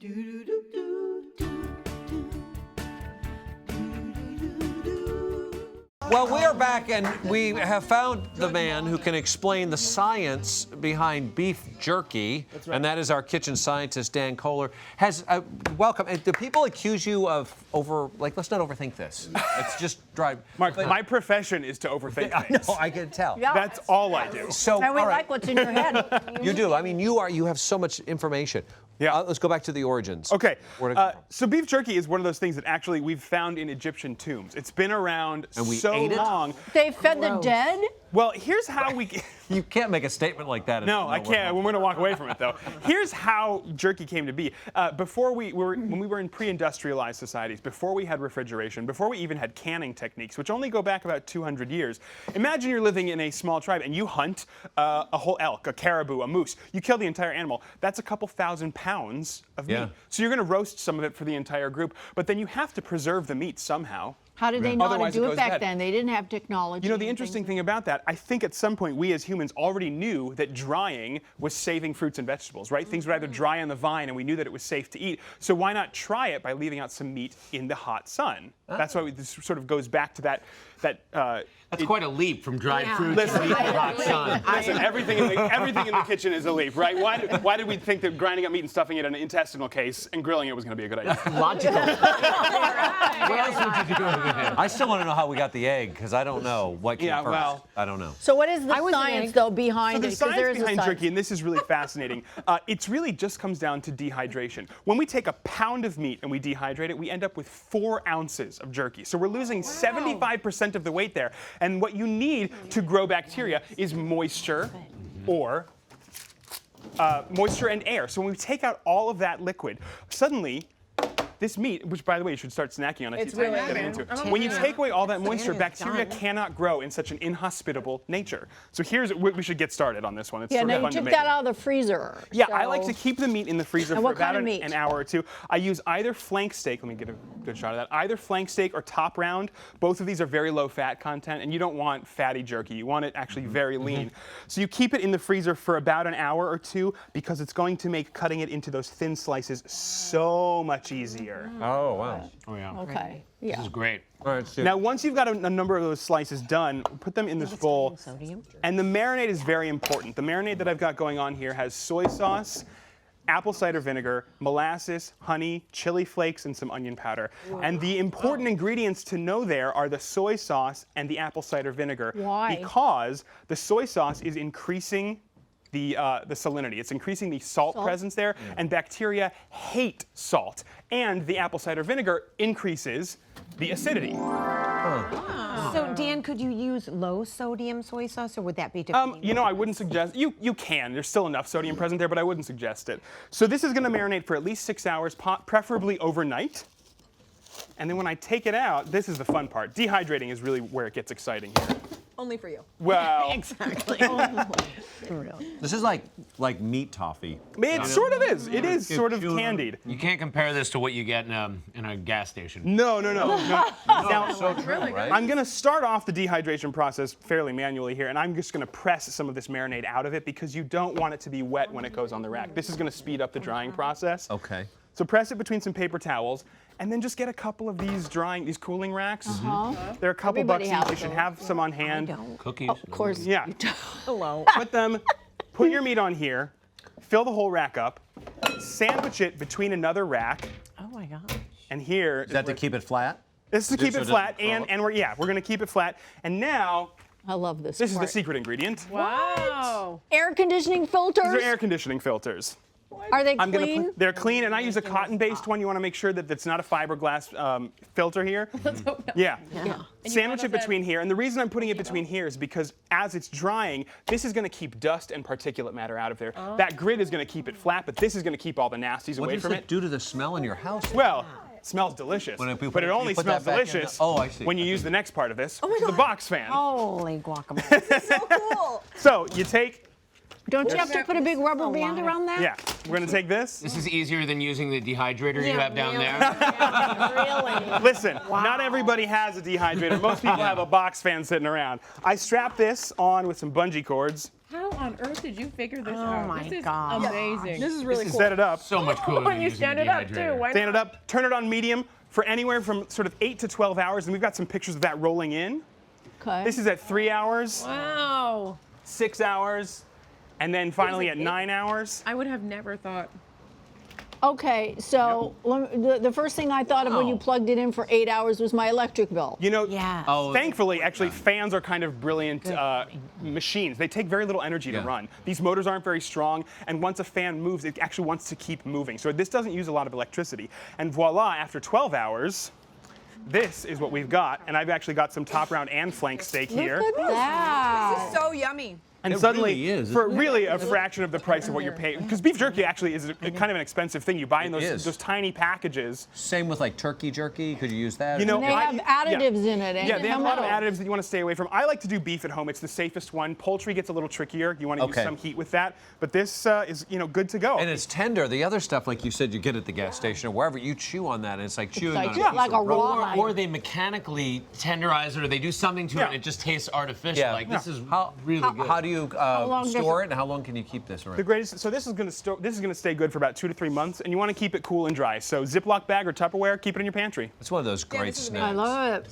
Well, we are back, and we have found the man who can explain the science behind beef jerky. That's right. And that is our kitchen scientist, Dan Kohler. Welcome. Do people accuse you of let's not overthink this. It's just drive. Mark, my profession is to overthink things. No, I can tell. Yeah. That's all I do. So, and we like what's in your head. You do. I mean, you have so much information. Yeah. Let's go back to the origins. Okay. So beef jerky is one of those things that actually we've found in Egyptian tombs. It's been around so long. They fed the dead? Well, here's how we... You can't make a statement like that. No, I can't. We're going to walk away from it, though. Here's how jerky came to be. When we were in pre-industrialized societies, before we had refrigeration, before we even had canning techniques, which only go back about 200 years, imagine you're living in a small tribe and you hunt a whole elk, a caribou, a moose. You kill the entire animal. That's a couple thousand pounds of meat. So you're going to roast some of it for the entire group, but then you have to preserve the meat somehow. How did they know how to do it back bad. then? They didn't have technology. You know, the interesting thing about that, I think at some point we as humans already knew that drying was saving fruits and vegetables, right? Things would either dry on the vine, and we knew that it was safe to eat. So why not try it by leaving out some meat in the hot sun? That's why this sort of goes back to that. That's quite a leap from dried fruit to meat in the hot sun. Listen, everything in the kitchen is a leap, right? Why did we think that grinding up meat and stuffing it in an intestinal case and grilling it was going to be a good idea? Logical. What else would you do with it? I still want to know how we got the egg, because I don't know what came first. Well, I don't know. So what is the science, though, behind it? So the science behind jerky, and this is really fascinating, it really just comes down to dehydration. When we take a pound of meat and we dehydrate it, we end up with 4 ounces of jerky. So we're losing 75% of the weight there. And what you need to grow bacteria is moisture or moisture and air. So when we take out all of that liquid, suddenly this meat, which by the way you should start snacking on it. It's really when you take away all that moisture, bacteria cannot grow in such an inhospitable nature. So we should get started on this one. It's sort of you fun to took make. that out of the freezer. Yeah, I like to keep the meat in the freezer for about meat? an hour or two. I use either flank steak. Let me get a good shot of that. Either flank steak or top round. Both of these are very low fat content, and you don't want fatty jerky. You want it actually very lean. So you keep it in the freezer for about an hour or two because it's going to make cutting it into those thin slices so much easier. Oh, wow. Oh, yeah. Okay. This is great. All right, now, once you've got a number of those slices done, put them in this bowl. And the marinade is very important. The marinade that I've got going on here has soy sauce, apple cider vinegar, molasses, honey, chili flakes, and some onion powder. Wow. And the important ingredients to know there are the soy sauce and the apple cider vinegar. Why? Because the soy sauce is increasing the salinity. It's increasing the salt presence there, and bacteria hate salt. And the apple cider vinegar increases the acidity. So, Dan, could you use low sodium soy sauce, or would that be defeating? You know, I wouldn't suggest, you can. There's still enough sodium present there, but I wouldn't suggest it. So this is going to marinate for at least 6 hours, preferably overnight. And then when I take it out, this is the fun part. Dehydrating is really where it gets exciting here. Only for you. Well, Exactly. This is like meat toffee. It sort of is. It is sort of candied. You can't compare this to what you get in a gas station. No. Now, So true, right? I'm going to start off the dehydration process fairly manually here, and I'm just going to press some of this marinade out of it because you don't want it to be wet when it goes on the rack. This is going to speed up the drying process. Okay. So press it between some paper towels, and then just get a couple of these cooling racks. They're a couple bucks each. You should have some on hand. Cookies. Of course. Yeah. Hello. Put your meat on here, fill the whole rack up, sandwich it between another rack, Oh my gosh. and here Is that to keep it flat? this is to keep so it it flat, doesn't and we're going to keep it flat. And now I love this. this is the part. secret ingredient. Wow. Air conditioning filters. These are air conditioning filters. Are they clean? They're clean, and I use a cotton-based one. You want to make sure that it's not a fiberglass filter here. Yeah. Sandwich it between here, and the reason I'm putting it between here is because as it's drying, this is going to keep dust and particulate matter out of there. That grid is going to keep it flat, but this is going to keep all the nasties away from it. What does it do to the smell in your house? Well, it smells delicious, When but it only you put that smells back in the- delicious Oh, I see. when you use the next part of this, the box fan. Holy guacamole. So cool. So you take, Don't you have to put a big rubber band around that? yeah, we're going to take this. This is easier than using the dehydrator you have down there. Really? Listen, not everybody has a dehydrator. Most people have a box fan sitting around. I strap this on with some bungee cords. How on earth did you figure this out? my This is God. amazing. This is really cool. Set it up. So much cooler When than you using stand a it up too. dehydrator. Why Stand it not? up, turn it on medium for anywhere from sort of 8 to 12 hours, and we've got some pictures of that rolling in. Okay. This is at 3 hours, Wow. 6 hours, and then finally at 9 hours. I would have never thought. Okay, so the first thing I thought of when you Wow. plugged it in for 8 hours was my electric bill. You know, Yes. Oh, thankfully, actually, fans are kind of brilliant machines. They take very little energy to Yeah. run. These motors aren't very strong, and once a fan moves, it actually wants to keep moving. So this doesn't use a lot of electricity. And voila, after 12 hours, this is what we've got. And I've actually got some top round and flank steak here. Look at that. So yummy. And It suddenly, really is, for isn't it? really a fraction of the price of what you're paying, because beef jerky actually is kind of an expensive thing. You buy in It is. those tiny packages. Same with like turkey jerky. Could you use that? You know, And they have additives in it, Yeah, they have a lot of no. additives that you want to stay away from. I like to do beef at home. It's the safest one. Poultry gets a little trickier. You want to use Okay. some heat with that. But this is, good to go. And it's tender. The other stuff, like you said, you get at the gas station or wherever, you chew on that, and it's like chewing like- on yeah, a like piece a of rubber. raw- Or they mechanically tenderize it, or they do something to it, Yeah. and it just tastes artificial. Yeah. Like this is How really good. How do you long does store it- it, and how long can you keep this around? The greatest. So this is going to stay good for about 2 to 3 months, and you want to keep it cool and dry. So Ziploc bag or Tupperware, keep it in your pantry. It's one of those great this is snacks. I love it.